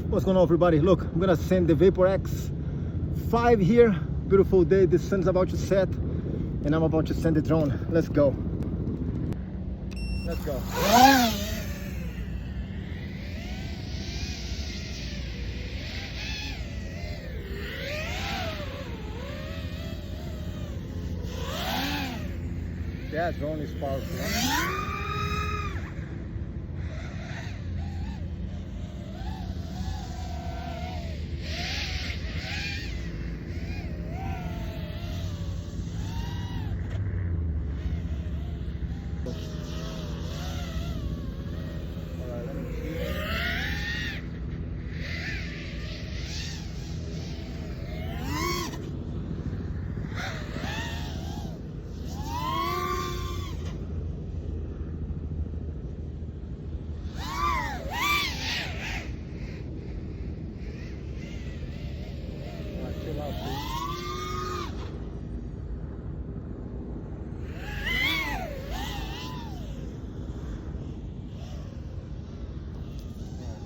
What's going on, everybody? Look, I'm gonna send the Vapor X-5 here. Beautiful day, the sun's about to set and I'm about to send the drone. Let's go. Let's go. That drone is powerful, huh?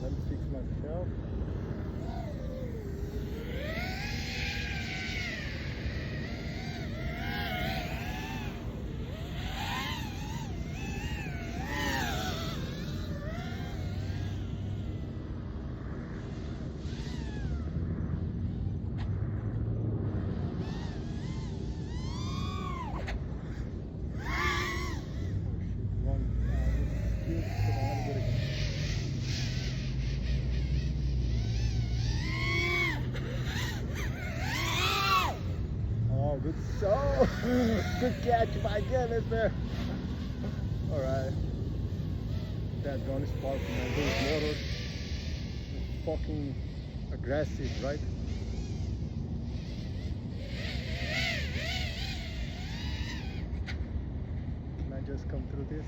Let me fix myself. Good, so good catch, my goodness, man. All right, that drone is powerful, man. Those motors are fucking aggressive, right? Can I just come through this?